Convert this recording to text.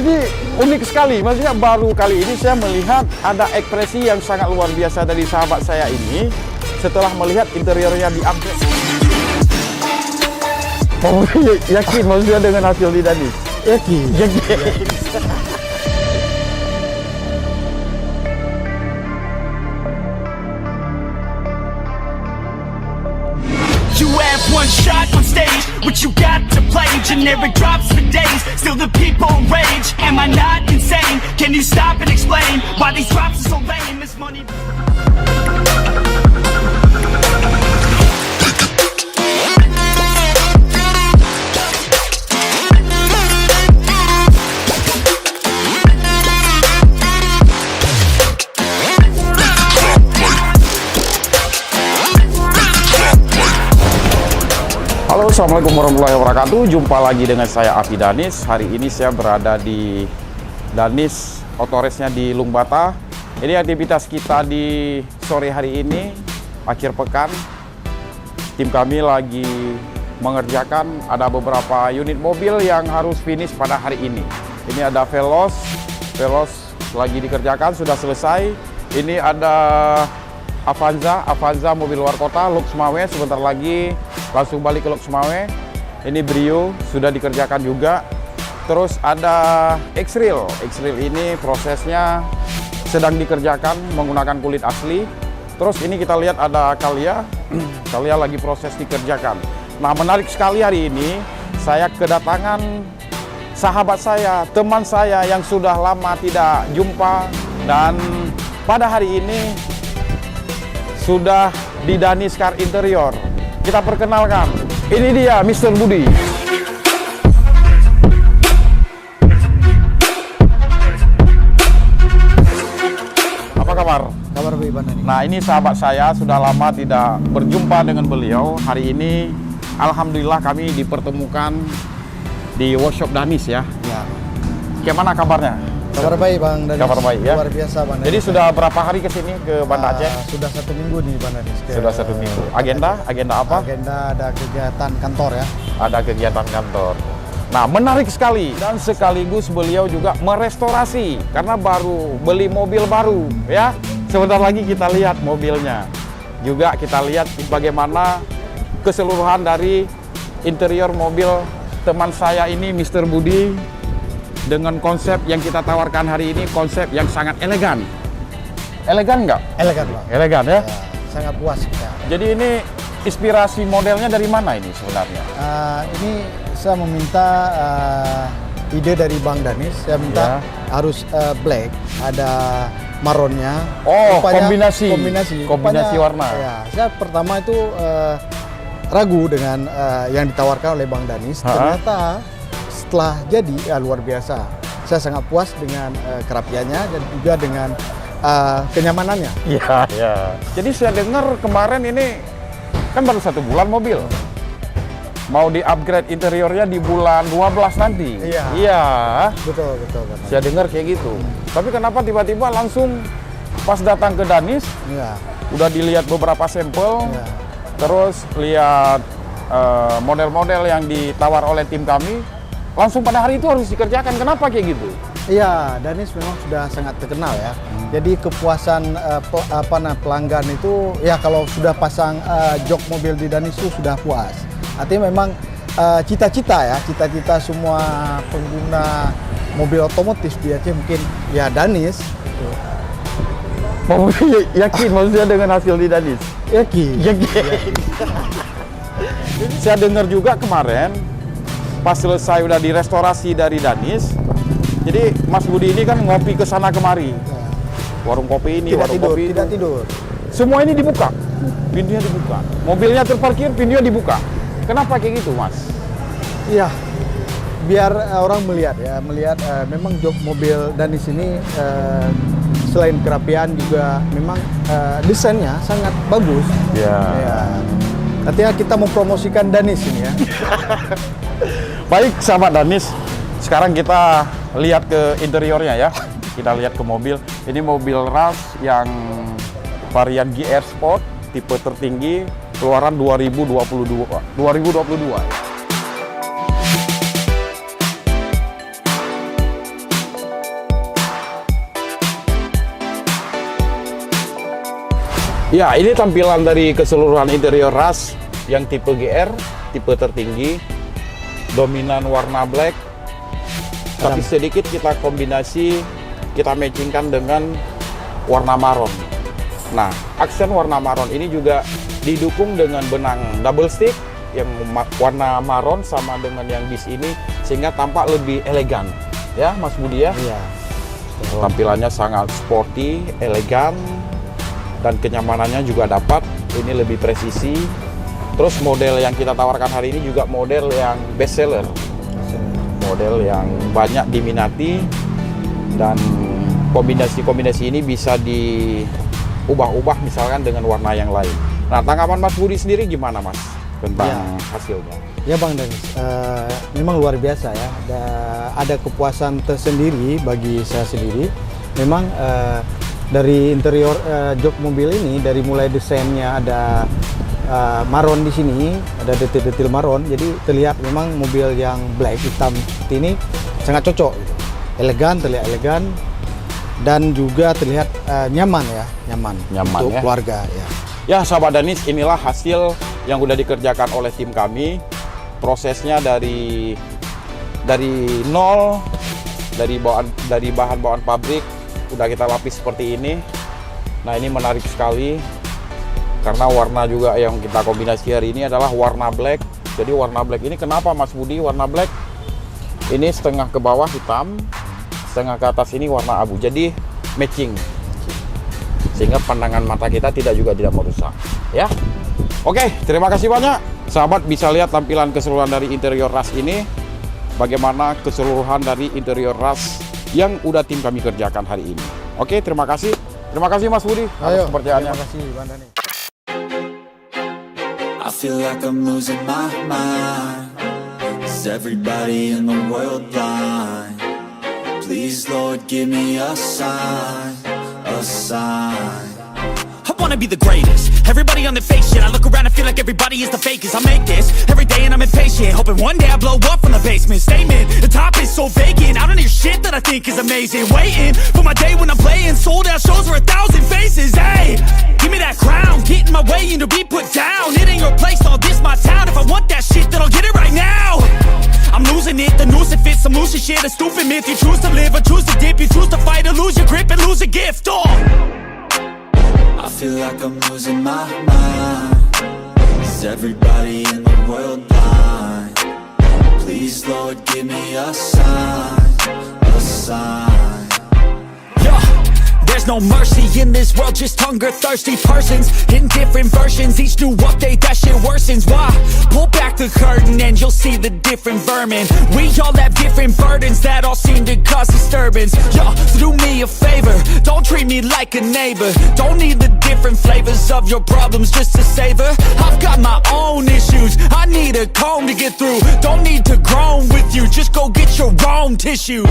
Ini unik sekali, maksudnya baru kali ini saya melihat ada ekspresi yang sangat luar biasa dari sahabat saya ini setelah melihat interiornya di-upgrade. Oh, yakin maksudnya dengan hasil di Danis? Yakin. You have one shot on stage, what you got to play? Generic drops for days, still the people rage. Am I not insane? Can you stop and explain why these drops are so lame? This money. Halo, assalamualaikum warahmatullahi wabarakatuh. Jumpa lagi dengan saya Afi Danis. Hari ini saya berada di Danis Autoresnya di Lungbata. Ini aktivitas kita di sore hari ini, akhir pekan. Tim kami lagi mengerjakan ada beberapa unit mobil yang harus finish pada hari ini. Ini ada Veloz lagi dikerjakan, sudah selesai. Ini ada Avanza mobil luar kota, Lux Mawe, sebentar lagi langsung balik ke Lux Mawe. Ini Brio sudah dikerjakan juga. Terus ada X-Rail ini prosesnya sedang dikerjakan menggunakan kulit asli. Terus ini kita lihat ada Calya lagi proses dikerjakan. Nah, menarik sekali hari ini saya kedatangan sahabat saya, teman saya yang sudah lama tidak jumpa, dan pada hari ini sudah di Danis Car Interior. Kita perkenalkan, ini dia Mr. Budi. Apa kabar? Kabar baik Bang Dani. Nah, ini sahabat saya, sudah lama tidak berjumpa dengan beliau. Hari ini alhamdulillah kami dipertemukan di workshop Danis ya. Ya. Gimana kabarnya? Kabar baik Bang Dani. Kabar baik ya. Luar biasa Bang Dani. Jadi sudah berapa hari ke sini ke Banda Aceh? Sudah 1 minggu nih Bang Dani. Sudah 1 minggu. Agenda apa? Agenda ada kegiatan kantor ya. Ada kegiatan kantor. Nah, menarik sekali, dan sekaligus beliau juga merestorasi karena baru beli mobil baru ya. Sebentar lagi kita lihat mobilnya. Juga kita lihat bagaimana keseluruhan dari interior mobil teman saya ini, Mr. Budi, dengan konsep yang kita tawarkan hari ini, konsep yang sangat elegan. Elegan nggak? Elegan Bang. Elegan ya? Ya, sangat puas ya. Jadi ini inspirasi modelnya dari mana ini sebenarnya? Ini saya meminta ide dari Bang Danis. Saya minta harus black, ada maronnya. Oh, Rupanya, kombinasi Rupanya, warna. Ya, saya pertama itu ragu dengan yang ditawarkan oleh Bang Danis. Ternyata setelah jadi luar biasa. Saya sangat puas dengan kerapiannya dan juga dengan kenyamanannya. Iya, ya. Jadi saya dengar kemarin ini kan baru 1 bulan mobil. Mau di-upgrade interiornya di bulan 12 nanti. Iya. Iya. Betul. Saya dengar kayak gitu. Tapi kenapa tiba-tiba langsung pas datang ke Danis, Iya. udah dilihat beberapa sampel, Iya. terus lihat model-model yang ditawar oleh tim kami, langsung pada hari itu harus dikerjakan. Kenapa kayak gitu? Iya, Danis memang sudah sangat terkenal ya. Jadi kepuasan pelanggan itu ya kalau sudah pasang jok mobil di Danis itu sudah puas. Artinya memang cita-cita semua pengguna mobil otomotif di Aceh mungkin ya Danis. Yakin maksudnya dengan hasil di Danis? Yakin. Saya dengar juga kemarin pas selesai udah direstorasi dari Danis, jadi Mas Budi ini kan ngopi ke sana kemari, warung kopi ini, Tidak tidur. Semua ini dibuka, pintunya dibuka, mobilnya terparkir, pintunya dibuka. Kenapa kayak gitu, Mas? Iya, biar orang melihat memang jok mobil Danis ini selain kerapian juga memang desainnya sangat bagus. Ya. Artinya kita mempromosikan Danis ini ya. Baik, sahabat Danis, sekarang kita lihat ke interiornya ya. Kita lihat ke mobil. Ini mobil Rush yang varian GR Sport, tipe tertinggi, keluaran 2022. Ya. Ya, ini tampilan dari keseluruhan interior Rush yang tipe GR, tipe tertinggi, dominan warna black, tapi sedikit kita kombinasi, kita matchingkan dengan warna marron. Nah, aksen warna marron ini juga didukung dengan benang double stick yang warna marron sama dengan yang bis ini, sehingga tampak lebih elegan. Ya, Mas Budi ya? Iya. Tampilannya sangat sporty, elegan, dan kenyamanannya juga dapat. Ini lebih presisi. Terus model yang kita tawarkan hari ini juga model yang best seller, model yang banyak diminati, dan kombinasi-kombinasi ini bisa diubah-ubah misalkan dengan warna yang lain. Nah, tanggapan Mas Budi sendiri gimana, Mas, tentang hasilnya? Ya Bang Danis, memang luar biasa ya. Ada kepuasan tersendiri bagi saya sendiri. Memang dari interior jok mobil ini, dari mulai desainnya ada marron di sini, ada detil-detil marron. Jadi terlihat memang mobil yang black hitam seperti ini sangat cocok, elegan, terlihat elegan, dan juga terlihat nyaman ya, nyaman untuk ya, keluarga ya. Ya, sahabat Danis, inilah hasil yang sudah dikerjakan oleh tim kami. Prosesnya dari nol, dari bahan bawaan pabrik, udah kita lapis seperti ini. Nah, ini menarik sekali karena warna juga yang kita kombinasi hari ini adalah warna black. Jadi warna black ini kenapa, Mas Budi, warna black? Ini setengah ke bawah hitam, setengah ke atas ini warna abu. Jadi matching, sehingga pandangan mata kita tidak merusak. Ya, oke, terima kasih banyak. Sahabat bisa lihat tampilan keseluruhan dari interior Rush ini, bagaimana keseluruhan dari interior Rush yang udah tim kami kerjakan hari ini. Oke, terima kasih Mas Budi atas kepercayaannya. Terima kasih Bang Danis. I feel like I'm losing my mind. Is everybody in the world blind? Please, Lord, give me a sign, a sign. I wanna be the greatest. Everybody on their fake shit. I look around and feel like everybody is the fakest. I make this every day and I'm impatient, hoping one day I blow up from the basement. Statement, the top is so vacant. I don't hear shit that I think is amazing. Waiting for my day when I'm playing sold out shows for 1,000 faces. Hey, give me that crown, get in my way and to be put down. It ain't your place, all this my town. If I want that shit, then I'll get it right now. I'm losing it, the noose it fits. I'm losing shit, a stupid myth. You choose to live or choose to dip. You choose to fight or lose your grip and lose a gift. Oh, I feel like I'm losing my mind. Is everybody in the world blind? Please, Lord, give me a sign, a sign. There's no mercy in this world, just hunger-thirsty persons in different versions. Each new update, that shit worsens. Why? Pull back the curtain and you'll see the different vermin. We all have different burdens that all seem to cause disturbance. Yo, do me a favor, don't treat me like a neighbor. Don't need the different flavors of your problems just to savor. I've got my own issues, I need a comb to get through. Don't need to groan with you, just go get your own tissue.